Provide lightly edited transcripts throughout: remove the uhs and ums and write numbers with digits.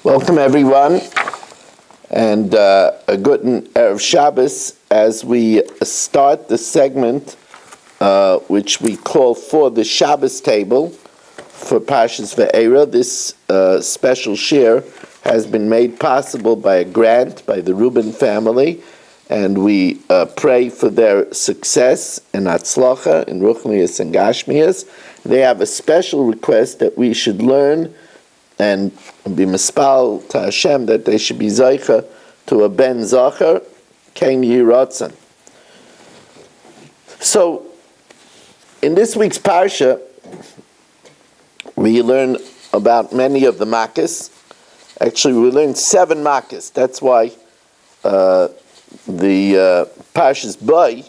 Welcome, everyone, and a good Erev Shabbos as we start the segment which we call for the Shabbos table for Parshas Ve'era. This special share has been made possible by a grant by the Rubin family, and we pray for their success and Atzlacha in Ruchnius and Gashmias. They have a special request that we should learn and be mispal to Hashem that they should be Zaycha to a Ben Zachar, Kain Yiratzan. So, in this week's Parsha, we learn about many of the Makkos. Actually, we learned 7 Makkos. That's why the Parsha's Bay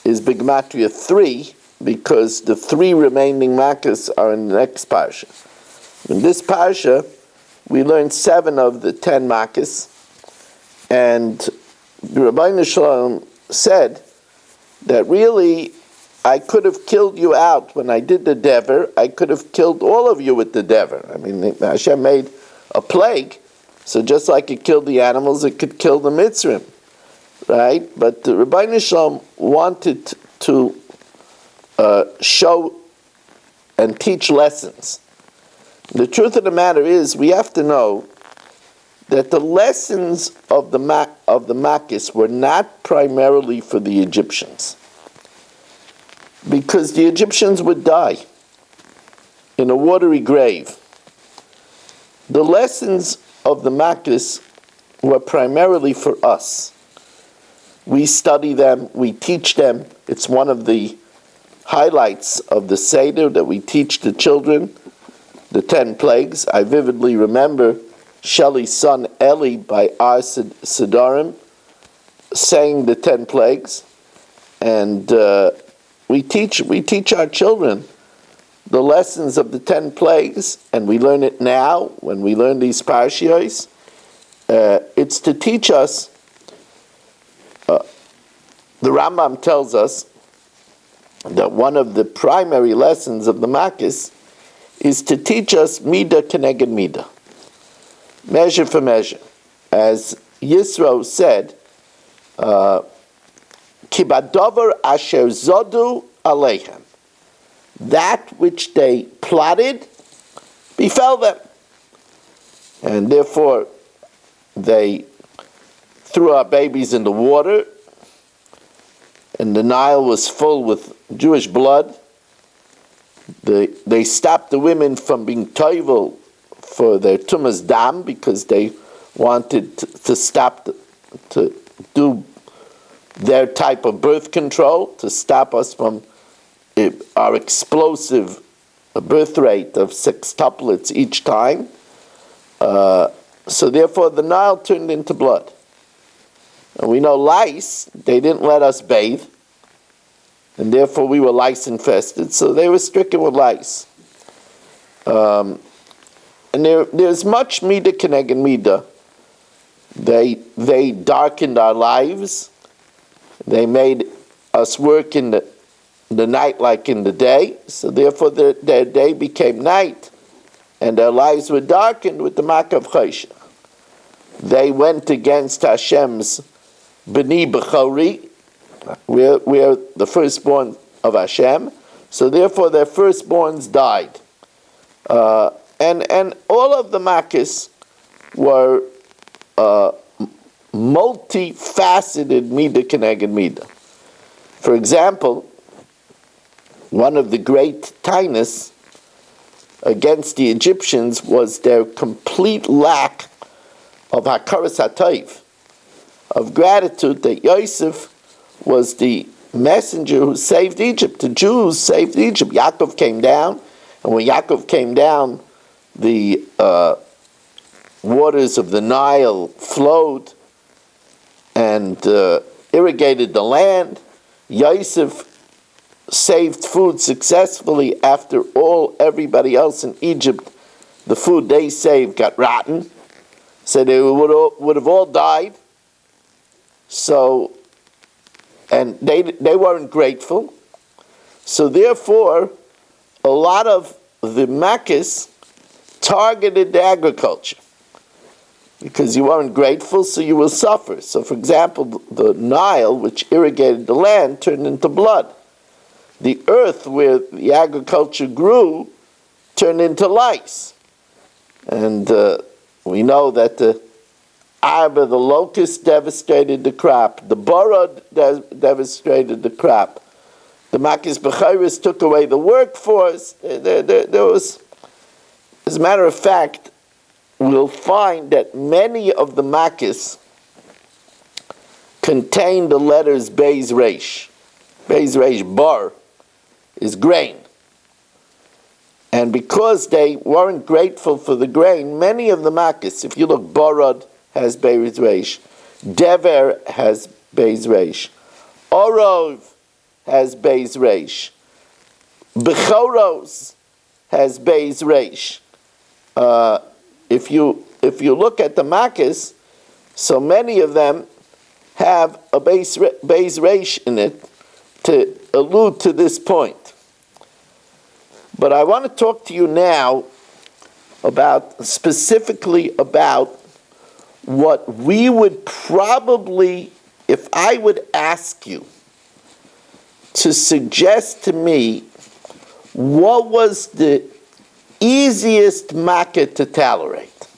is Bigmatria 3, because the 3 remaining Makkos are in the next Parsha. In this Parsha, we learned 7 of the 10 Makkos, and Rabbeinu Shalom said that really I could have killed you out when I did the dever. I could have killed all of you with the dever. I mean, Hashem made a plague, so just like it killed the animals, it could kill the Mitzrim, right? But the Rabbeinu Shalom wanted to show and teach lessons. The truth of the matter is, we have to know that the lessons of the Makkos were not primarily for the Egyptians, because the Egyptians would die in a watery grave. The lessons of the Makkos were primarily for us. We study them, we teach them. It's one of the highlights of the Seder that we teach the children, the 10 plagues. I vividly remember Shelley's son Eli by our Siddharim saying the 10 plagues, and we teach our children the lessons of the 10 plagues, and we learn it now when we learn these parshios. It's to teach us. The Rambam tells us that one of the primary lessons of the Makkos is to teach us midah keneged midah, measure for measure. As Yisro said, ki badavar asher zodu aleichem, that which they plotted befell them, and therefore they threw our babies in the water, and the Nile was full with Jewish blood. They stopped the women from being toivel for their tumas dam because they wanted to stop to do their type of birth control, to stop us from our explosive birth rate of 6tuplets each time. So therefore the Nile turned into blood. And we know lice, they didn't let us bathe, and therefore we were lice infested, so they were stricken with lice. And there's much midah keneged midah. They darkened our lives. They made us work in the night like in the day, so therefore their day became night, and their lives were darkened with the makav chayshach. They went against Hashem's b'ni b'chori. We're the firstborn of Hashem, so therefore their firstborns died. And all of the Makkos were multifaceted midah keneged midah. For example, one of the great tainas against the Egyptians was their complete lack of hakaras hatov, of gratitude that Yosef was the messenger who saved Egypt. The Jews saved Egypt. Yaakov came down, and when Yaakov came down, the waters of the Nile flowed and irrigated the land. Yosef saved food successfully after everybody else in Egypt, the food they saved got rotten, so they would have all died. So, and they weren't grateful. So therefore, a lot of the Makkos targeted the agriculture. because you weren't grateful, so you will suffer. So, for example, the Nile, which irrigated the land, turned into blood. The earth where the agriculture grew turned into lice. And we know that the Arba, the locust, devastated the crop. The Borod devastated the crop. The Makis Bechiris took away the workforce. There was, as a matter of fact, we'll find that many of the Makis contain the letters Beis Reish. Beis Reish Bar is grain. And because they weren't grateful for the grain, many of the Makis, if you look, Borod has Beis Reish, Dever has Beis Reish, Orov has Beis Reish, Bechoros has Beis Reish. If you look at the Makis, so many of them have a Beis Reish in it to allude to this point. But I want to talk to you now specifically about what we would probably, if I would ask you to suggest to me what was the easiest market to tolerate.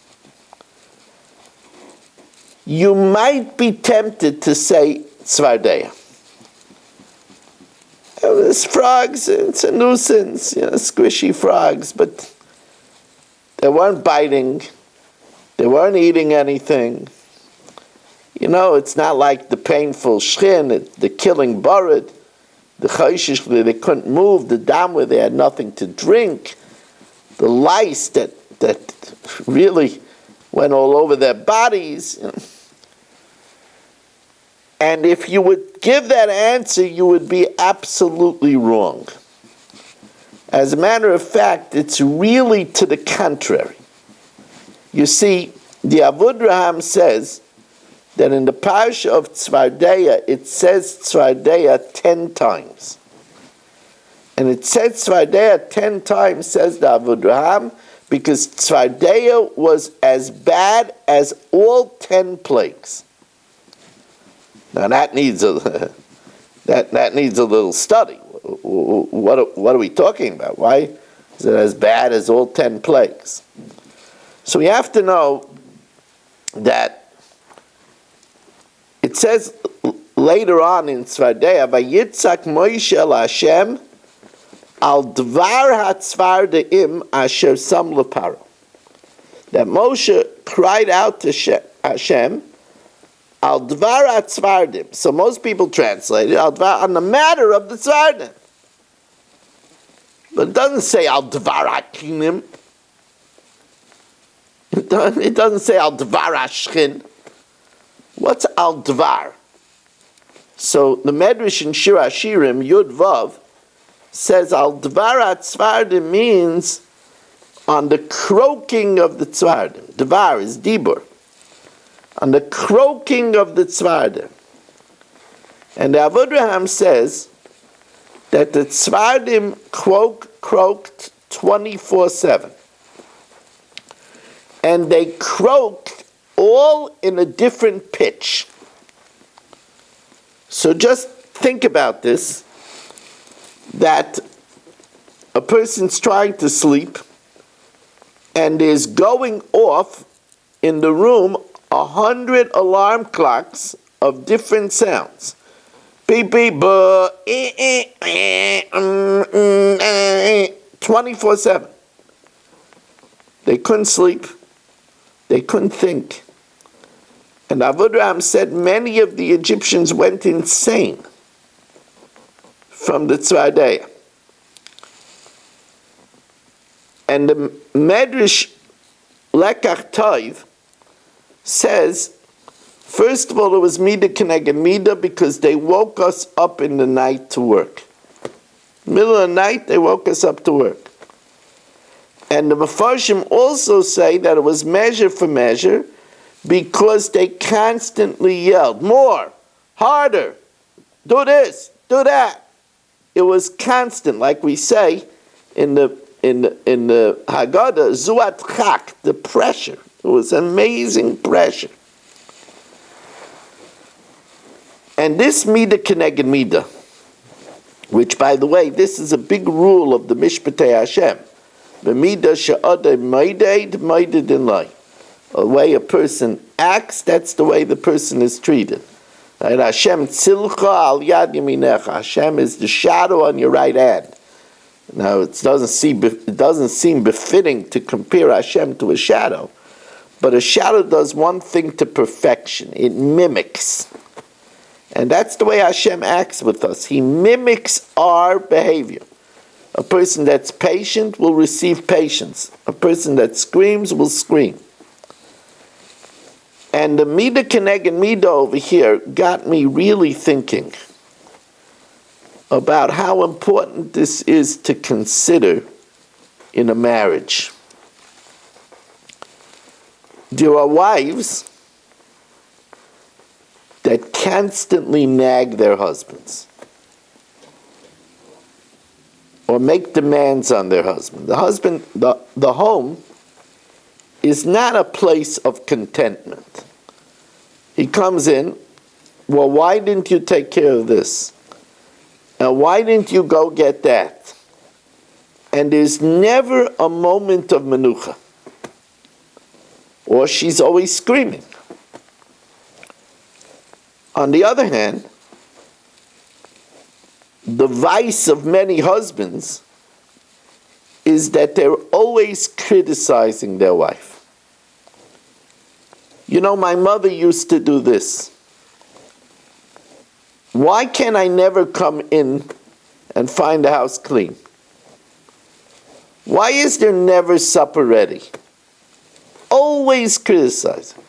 You might be tempted to say Tzvardeya. There's frogs, it's a nuisance, squishy frogs, but they weren't biting, they weren't eating anything. It's not like the painful shchin, the killing barid, the chayshish where they couldn't move, the dam where they had nothing to drink, the lice that really went all over their bodies. And if you would give that answer, you would be absolutely wrong. As a matter of fact, it's really to the contrary. You see, the Avudraham says that in the parsha of Tzvardeya, it says Tzvardeya 10 times. And it said Tzvardeya 10 times, says the Avudraham, because Tzvardeya was as bad as all 10 plagues. Now that needs a that needs a little study. What are we talking about? Why is it as bad as all 10 plagues? So we have to know that it says later on in Tzvardeya, "Vayitzak Moshe el Hashem al dvar hatzvardeim asher sam leparo." That Moshe cried out to Hashem, Al dvar hatzvardim. So most people translate it, Al dvar, on the matter of the tzvardim. But it doesn't say Al dvar hakinim. It doesn't say Al dvar hashchin. What's Al dvar? So the Medrash in Shir Hashirim, Yud Vav, says Al dvar hatzvardim means on the croaking of the tzvardim. Dvar is dibur. On the croaking of the tzvardim. And the Avudraham says that the tzvardim croaked 24/7. And they croaked all in a different pitch. So just think about this, that a person's trying to sleep and is going off in the room 100 alarm clocks of different sounds. Beep, beep, 24/7. They couldn't sleep. They couldn't think. And Avudraham said many of the Egyptians went insane from the Tzvardeya. And the Medrash Lekach Tov says, first of all, it was Mida Keneged Mida because they woke us up in the night to work. Middle of the night, they woke us up to work. And the Mefarshim also say that it was measure for measure because they constantly yelled, more, harder, do this, do that. It was constant, like we say in the Haggadah, Zuat Chak, the pressure. It was amazing pressure. And this Mida Keneged Mida, which, by the way, this is a big rule of the Mishpatei Hashem. The Mida she'adai maideid maided in life. The way a person acts, that's the way the person is treated. Right? Hashem tzilcha al yad yaminecha. Hashem is the shadow on your right hand. Now, it doesn't seem befitting to compare Hashem to a shadow, but a shadow does one thing to perfection. It mimics. And that's the way Hashem acts with us. He mimics our behavior. A person that's patient will receive patience. A person that screams will scream. And the Mida Keneged Mida over here got me really thinking about how important this is to consider in a marriage. There are wives that constantly nag their husbands or make demands on their husband. The home is not a place of contentment. He comes in, well, why didn't you take care of this? And why didn't you go get that? And there's never a moment of menucha. Or she's always screaming. On the other hand, the vice of many husbands is that they're always criticizing their wife. You know, my mother used to do this. Why can't I never come in and find the house clean? Why is there never supper ready? Always criticizing.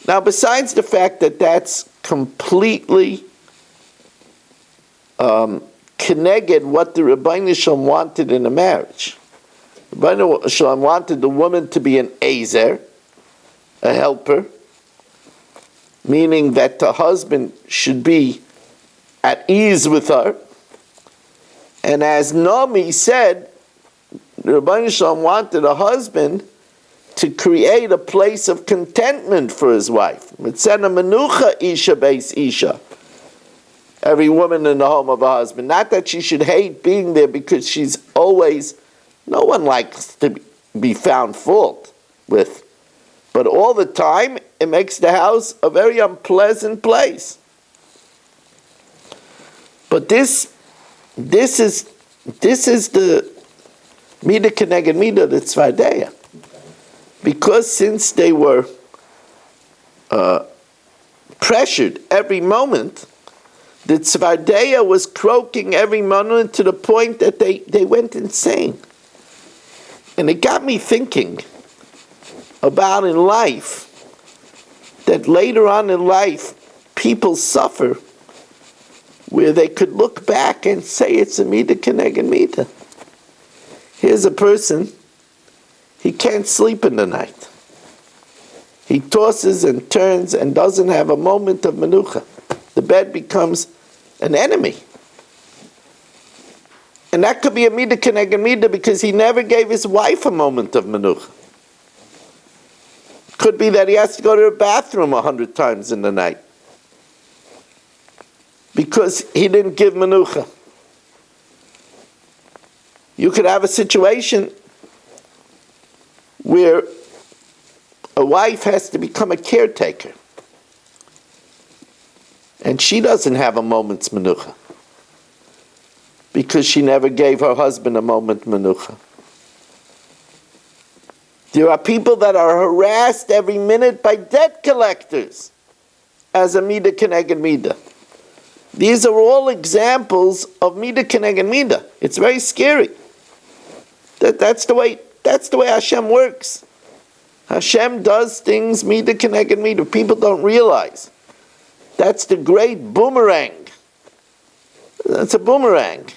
Now, besides the fact that that's completely connected what the Rabbeinu Shalom wanted in a marriage. The Rabbeinu Shalom wanted the woman to be an ezer, a helper, meaning that the husband should be at ease with her. And as Naomi said, the Rabbeinu Shalom wanted a husband to create a place of contentment for his wife. Mitzena menucha isha beis isha. Every woman in the home of a husband. Not that she should hate being there because she's always, no one likes to be found fault with. But all the time, it makes the house a very unpleasant place. But this is the Mida Keneged Mida, the Tzvardeya. Because since they were pressured every moment, the Tzvardeya was croaking every moment to the point that they went insane. And it got me thinking about in life, that later on in life, people suffer where they could look back and say it's a Mida Keneged Mida. Here's a person, he can't sleep in the night. He tosses and turns and doesn't have a moment of menucha. The bed becomes an enemy. And that could be a Mida Keneged Mida because he never gave his wife a moment of menucha. Could be that he has to go to the bathroom 100 times in the night because he didn't give menucha. You could have a situation where a wife has to become a caretaker and she doesn't have a moment's menucha because she never gave her husband a moment menucha. There are people that are harassed every minute by debt collectors as a Mida Keneged Mida. These are all examples of Mida Keneged Mida. It's very scary. That's the way Hashem works. Hashem does things Mida Keneged Mida. People don't realize. That's the great boomerang. That's a boomerang.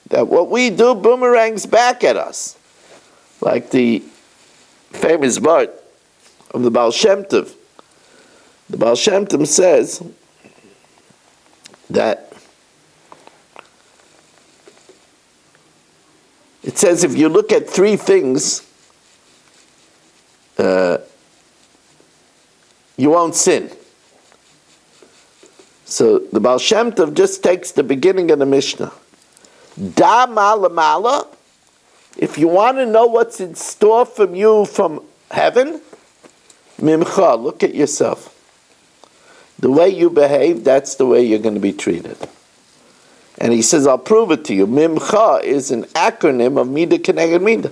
That what we do boomerangs back at us. Like the famous part of the Baal Shem Tov. The Baal Shem Tov says that it says if you look at three things you won't sin. So the Baal Shem Tov just takes the beginning of the Mishnah. Da mala mala, if you want to know what's in store from you from heaven, mimcha, look at yourself. The way you behave, that's the way you're going to be treated. And he says, I'll prove it to you. Mimcha is an acronym of Mida Keneged Mida.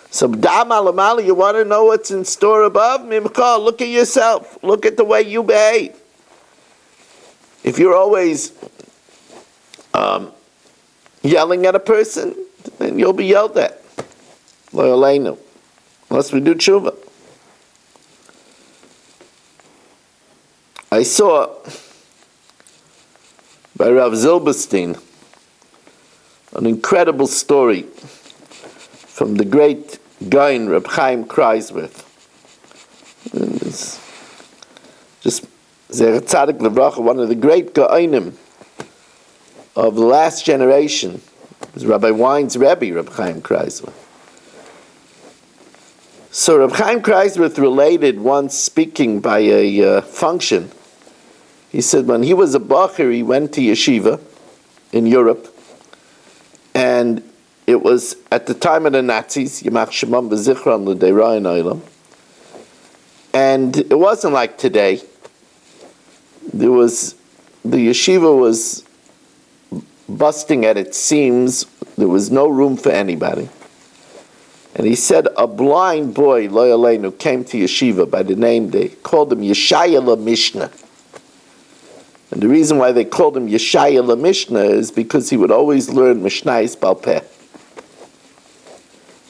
So, da mala mala, you want to know what's in store above? Mimcha, look at yourself. Look at the way you behave. If you're always yelling at a person, then you'll be yelled at. Lo aleinu. Unless we do tshuva. I saw by Rav Zilberstein an incredible story from the great Gaon Reb Chaim Kreiswirth. Just Zer Tzadik Levracha, one of the great Gaonim of the last generation, was Rabbi Wein's Rebbe, Reb Chaim Kreiswirth. So Reb Chaim Kreiswirth related once speaking by a function. He said when he was a bacher, he went to yeshiva in Europe, and it was at the time of the Nazis, Yimach Shemam B'Zichron L'Deirayin Olam, and it wasn't like today. The yeshiva was busting at its seams. There was no room for anybody. And he said a blind boy, Lo Aleinu, came to yeshiva by the name, they called him Yeshaya La Mishnah. And the reason why they called him Yeshaya La Mishnah is because he would always learn Mishnayis Bal Peh.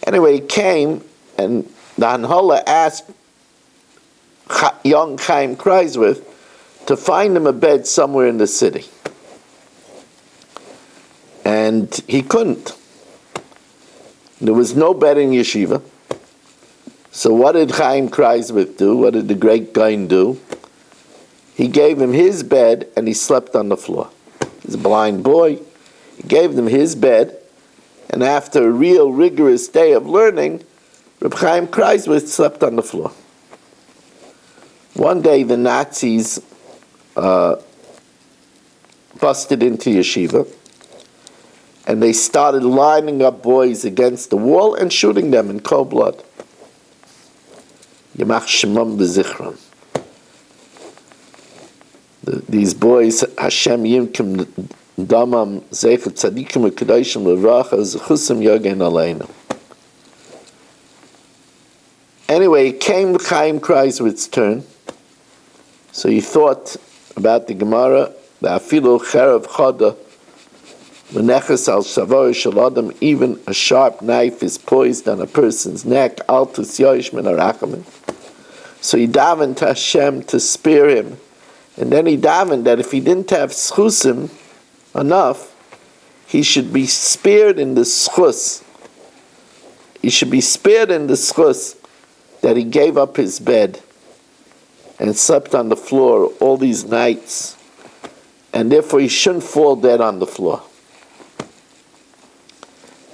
Anyway, he came, and the Hanhola asked young Chaim Kreiswirth to find him a bed somewhere in the city. And he couldn't. There was no bed in yeshiva. So what did Chaim Kreiswirth do? What did the great Gaon do? He gave him his bed and he slept on the floor. He's a blind boy. He gave him his bed, and after a real rigorous day of learning, Reb Chaim Kreiswirth slept on the floor. One day the Nazis busted into yeshiva, and they started lining up boys against the wall and shooting them in cold blood. Yimach Shemam B'Zichron. These boys, Hashem Yimkim Damam Zeichet Tzadikim V'Kedoshim L'Vracha Zechusim Yogen Aleinu. Anyway, it came Chaim Kreiswirth's turn. So he thought about the Gemara, the Afilu Cherev Choda Meneches Al Shavor Shel Adam, even a sharp knife is poised on a person's neck, Altus Yoish Min HaRachamim. So he davened to Hashem to spare him. And then he davened that if he didn't have schusim enough, he should be spared in the schus. He should be spared in the schus that he gave up his bed and slept on the floor all these nights, and therefore he shouldn't fall dead on the floor.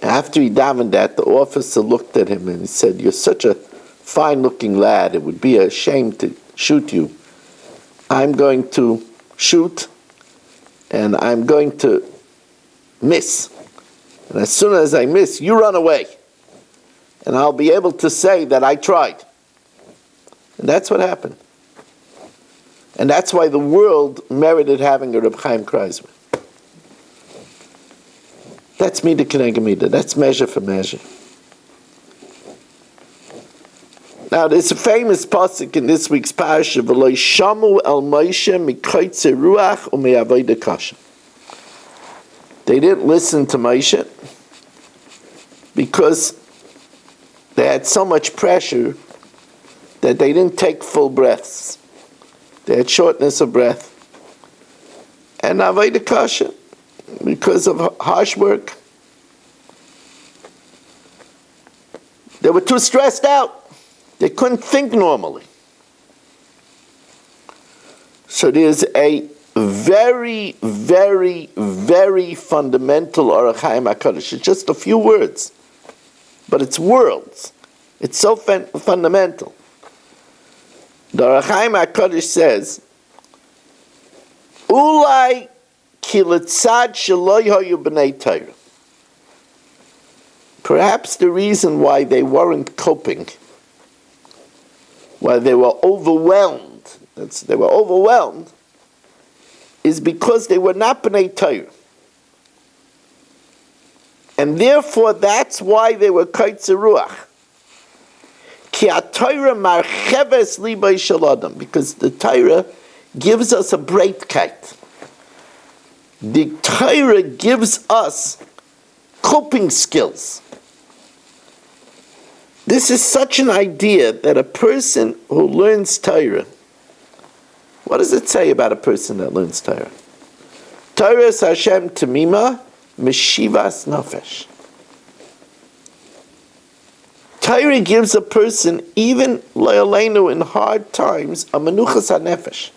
After he davened that, the officer looked at him and he said, "You're such a fine-looking lad, it would be a shame to shoot you. I'm going to shoot, and I'm going to miss. And as soon as I miss, you run away. And I'll be able to say that I tried." And that's what happened. And that's why the world merited having a Reb Chaim Kreiswirth. That's Mida Keneged Mida. That's measure for measure. Now, there's a famous pasuk in this week's parasha, "V'lo shamu el Moshe mikoytze ruach u'me'avoda kasha." They didn't listen to Moshe because they had so much pressure that they didn't take full breaths. They had shortness of breath. And avoda kasha, because of harsh work. They were too stressed out. They couldn't think normally. So there's a very, very, very fundamental Orach Chaim HaKadosh. It's just a few words, but it's worlds It's so fundamental. The Ohr HaChaim HaKadosh says, Ulai ki letzad shelo hayu b'nei Torah. Perhaps the reason why they weren't coping, why they were overwhelmed, is because they were not b'nei Torah. And therefore, that's why they were kaitzer ruach. Ki ha-Torah marcheves libay shel adam, because the Torah gives us a breitkeit. The Torah gives us coping skills. This is such an idea that a person who learns Torah, what does it say about a person that learns Torah? Torah is Hashem Tamima, Meshivas Nafesh. Torah gives a person, even Le'aleinu in hard times, a Menuchas HaNefesh,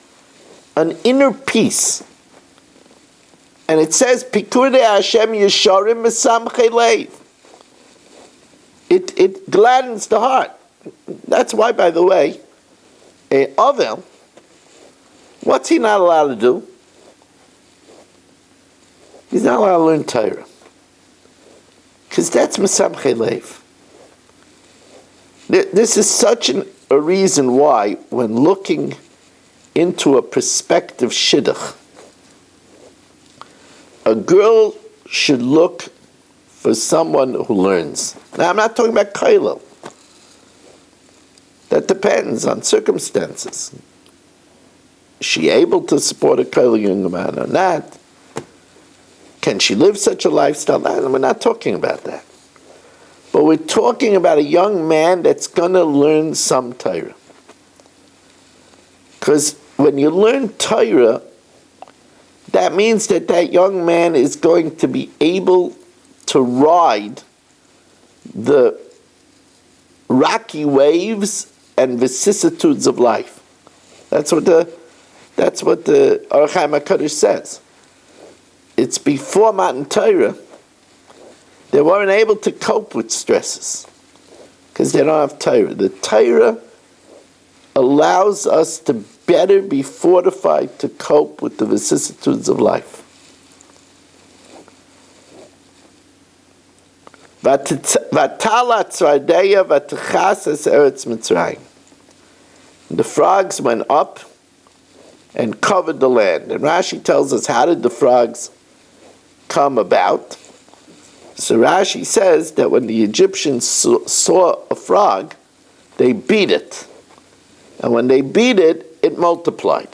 an inner peace. And it says, Pikudei Hashem Yesharim Mesamchei Leiv. It gladdens the heart. That's why, by the way, Avel, what's he not allowed to do? He's not allowed to learn Torah. Because that's Mesamchei Leiv. This is such a reason why, when looking into a prospective shidduch, a girl should look for someone who learns. Now, I'm not talking about kollel. That depends on circumstances. Is she able to support a kollel young man or not? Can she live such a lifestyle? No, we're not talking about that. But we're talking about a young man that's going to learn some Torah. Because when you learn Torah, that means that that young man is going to be able to ride the rocky waves and vicissitudes of life. That's what the Ohr HaChaim HaKadosh says. It's before Matan Torah. They weren't able to cope with stresses because they don't have Torah. The Torah allows us to better be fortified to cope with the vicissitudes of life. The frogs went up and covered the land. And Rashi tells us, how did the frogs come about? So Rashi says that when the Egyptians saw a frog, they beat it. And when they beat it, it multiplied.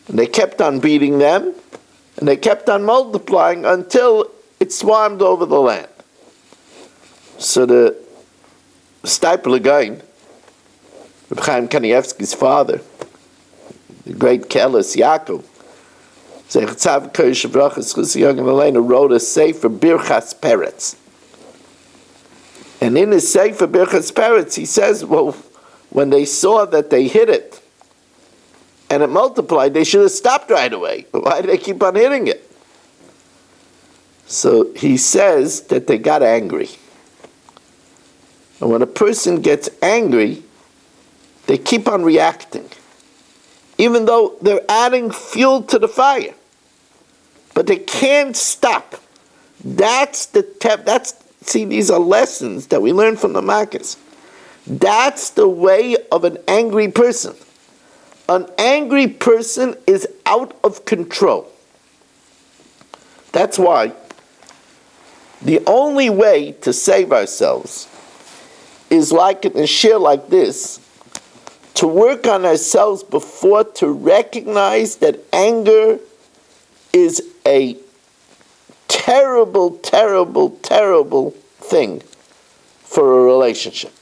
And they kept on beating them, and they kept on multiplying until it swarmed over the land. So the Steipler Gaon, Reb Chaim Kanievsky's father, the great Keles Yaakov, wrote a Sefer Birchas Peretz. And in his Sefer Birchas Peretz, he says, well, when they saw that they hit it and it multiplied, they should have stopped right away. Why did they keep on hitting it? So he says that they got angry. And when a person gets angry, they keep on reacting, even though they're adding fuel to the fire. But they can't stop. See, these are lessons that we learn from the Makkos. That's the way of an angry person. An angry person is out of control. That's why the only way to save ourselves is like in a shir like this, to work on ourselves before, to recognize that anger is a terrible, terrible, terrible thing for a relationship.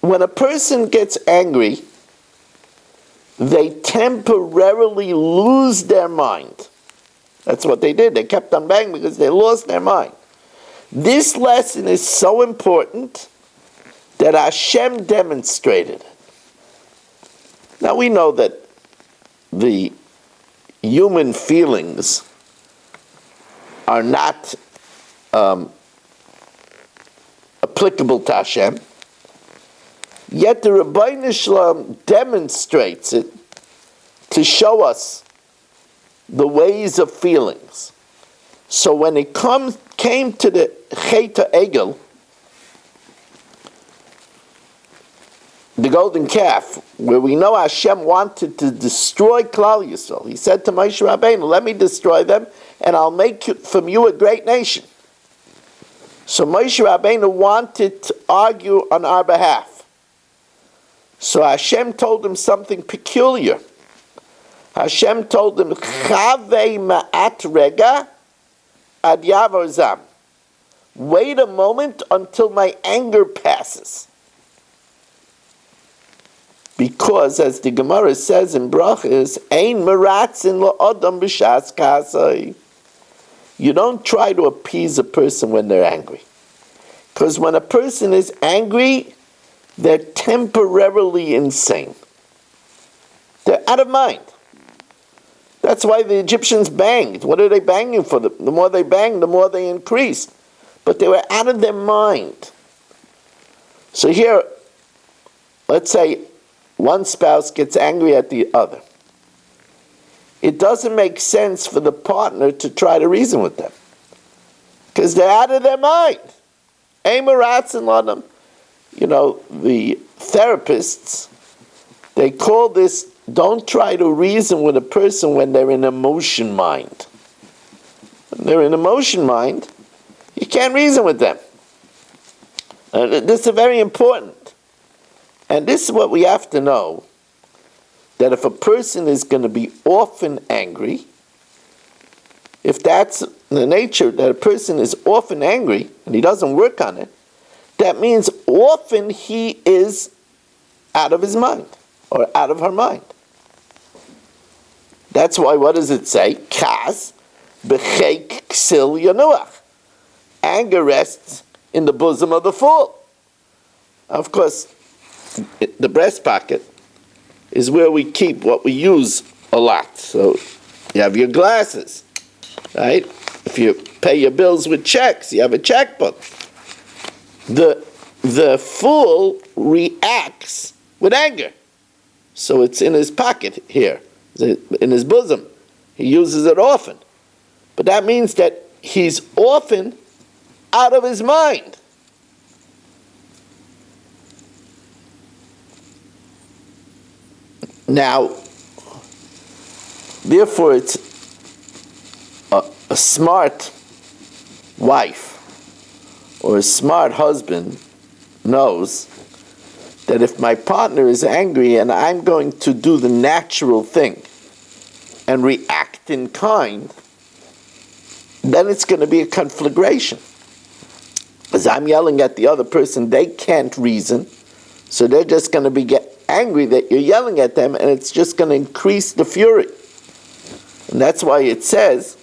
When a person gets angry, they temporarily lose their mind. That's what they did. They kept on banging because they lost their mind. This lesson is so important that Hashem demonstrated it. Now we know that the human feelings are not applicable to Hashem. Yet the Rebbeinu Shalom demonstrates it to show us the ways of feelings. So when it came to the Chet Egel, the golden calf, where we know Hashem wanted to destroy Klal Yisrael, he said to Moshe Rabbeinu, let me destroy them, and I'll make from you a great nation. So Moshe Rabbeinu wanted to argue on our behalf. So Hashem told him something peculiar. Hashem told him, Chavei ma'at rega ad yavor zam. Wait a moment until my anger passes. Because, as the Gemara says in Brachas, Ein meratzin lo'odam b'shas kasai. You don't try to appease a person when they're angry. Because when a person is angry, they're temporarily insane. They're out of mind. That's why the Egyptians banged. What are they banging for? The more they banged, the more they increased. But they were out of their mind. So here, let's say one spouse gets angry at the other. It doesn't make sense for the partner to try to reason with them. Because they're out of their mind. You know, the therapists, they call this, don't try to reason with a person when they're in emotion mind. When they're in emotion mind, you can't reason with them. This is very important. And this is what we have to know, that if a person is going to be often angry, if that's the nature that a person is often angry, and he doesn't work on it, that means often he is out of his mind, or out of her mind. That's why, what does it say? Kas b'cheik ksil yanuach. Anger rests in the bosom of the fool. Of course, the breast pocket is where we keep what we use a lot. So you have your glasses, right? If you pay your bills with checks, you have a checkbook. The fool reacts with anger. So it's in his pocket here, in his bosom. He uses it often. But that means that he's often out of his mind. Now, therefore, it's a smart wife or a smart husband knows that if my partner is angry and I'm going to do the natural thing and react in kind, then it's going to be a conflagration. As I'm yelling at the other person, they can't reason, so they're just going to get angry that you're yelling at them, and it's just going to increase the fury. And that's why it says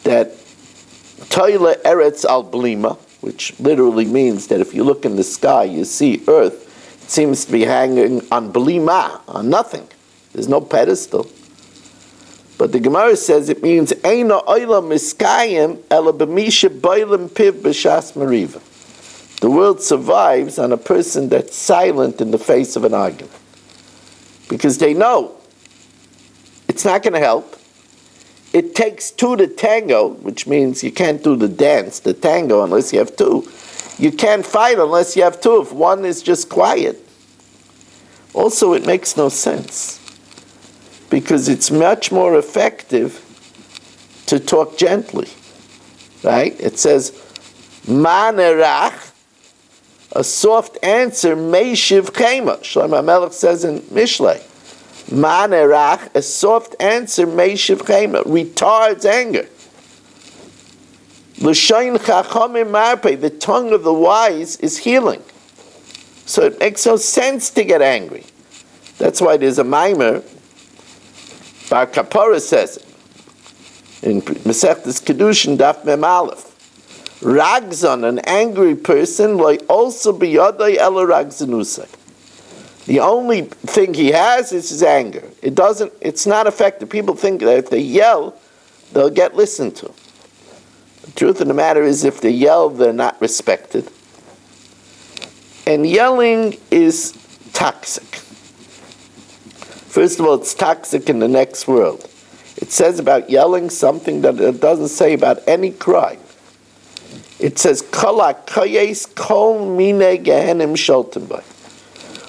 that Toile Eretz al Blima, which literally means that if you look in the sky, you see earth, it seems to be hanging on Blima, on nothing. There's no pedestal. But the Gemara says it means Eino Oila Miskayim Ela B'misha Boilim Piv B'Shas Meriva. The world survives on a person that's silent in the face of an argument. Because they know it's not going to help. It takes two to tango, which means you can't do the dance, the tango, unless you have two. You can't fight unless you have two. If one is just quiet. Also, it makes no sense. Because it's much more effective to talk gently. Right? It says, Manerach, a soft answer, Meishiv Chema. Shlomo HaMelech says in Mishlei, Manerach, a soft answer, Meishiv Chema, retards anger. L'shayin Chachamim Marpeh, the tongue of the wise is healing. So it makes no sense to get angry. That's why there's a mimer, Bar Kapora says it, in Masechtas Kedushin, Daf Mem Aleph. Ragzon, an angry person, like also biyadai ela ragzanusa. The only thing he has is his anger. It's not effective. People think that if they yell, they'll get listened to. The truth of the matter is, if they yell, they're not respected. And yelling is toxic. First of all, it's toxic in the next world. It says about yelling something that it doesn't say about any crime. It says,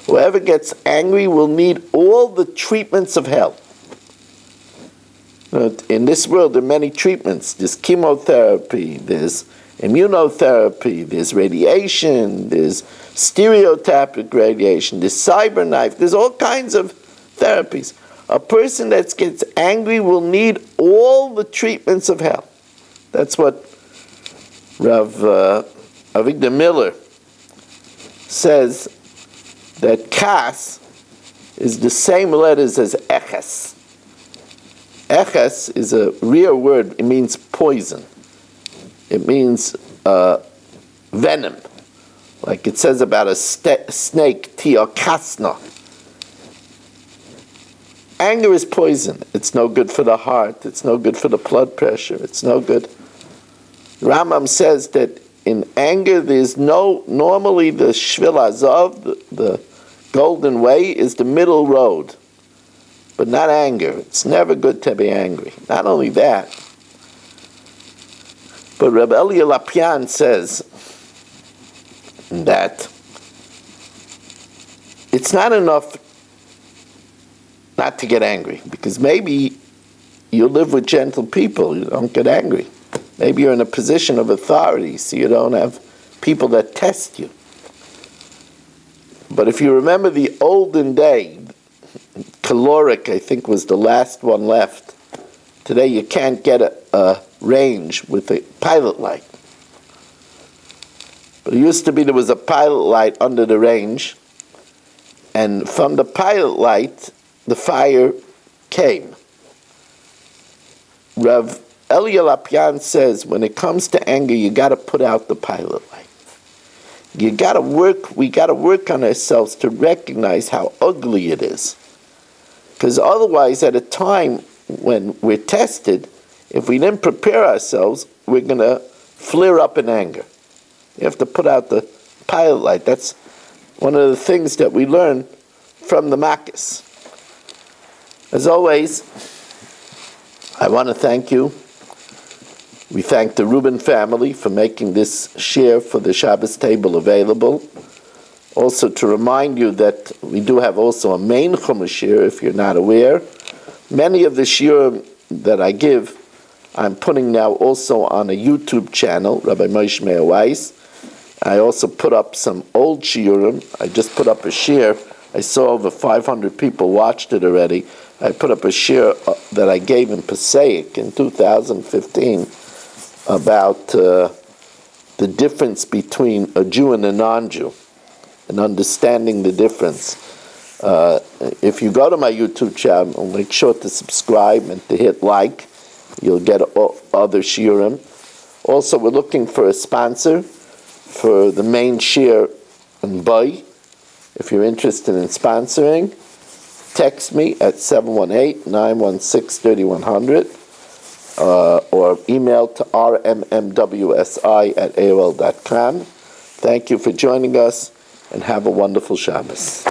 whoever gets angry will need all the treatments of hell. In this world, there are many treatments. There's chemotherapy, there's immunotherapy, there's radiation, there's stereotactic radiation, there's cyberknife, there's all kinds of therapies. A person that gets angry will need all the treatments of hell. That's what Rav Avigdor Miller says, that kas is the same letters as eches. Eches is a real word. It means poison. It means venom. Like it says about a snake, tiokasna. Anger is poison. It's no good for the heart. It's no good for the blood pressure. It's no good. Rambam says that in anger there's normally the shvil azov, the golden way, is the middle road. But not anger. It's never good to be angry. Not only that, but Rabbi Elia Lapian says that it's not enough not to get angry, because maybe you live with gentle people, you don't get angry. Maybe you're in a position of authority, so you don't have people that test you. But if you remember the olden day, caloric, I think, was the last one left. Today you can't get a range with a pilot light. But it used to be there was a pilot light under the range, and from the pilot light, the fire came. Rav Elia Lapian says, when it comes to anger, you got to put out the pilot light. We got to work on ourselves to recognize how ugly it is. Because otherwise, at a time when we're tested, if we didn't prepare ourselves, we're going to flare up in anger. You have to put out the pilot light. That's one of the things that we learn from the Makkos. As always, I want to thank you. We thank the Rubin family for making this share for the Shabbos table available. Also to remind you that we do have also a main Chumash share, if you're not aware. Many of the shiurim that I give, I'm putting now also on a YouTube channel, Rabbi Moshe Meir Weiss. I also put up some old shiurim. I just put up a share. I saw over 500 people watched it already. I put up a share that I gave in Passaic in 2015 about the difference between a Jew and a non-Jew, and understanding the difference. If you go to my YouTube channel, make sure to subscribe and to hit like. You'll get other shiurim. Also, we're looking for a sponsor for the main shir and buy. If you're interested in sponsoring, text me at 718-916-3100 or email to rmmwsi@aol.com. Thank you for joining us, and have a wonderful Shabbos.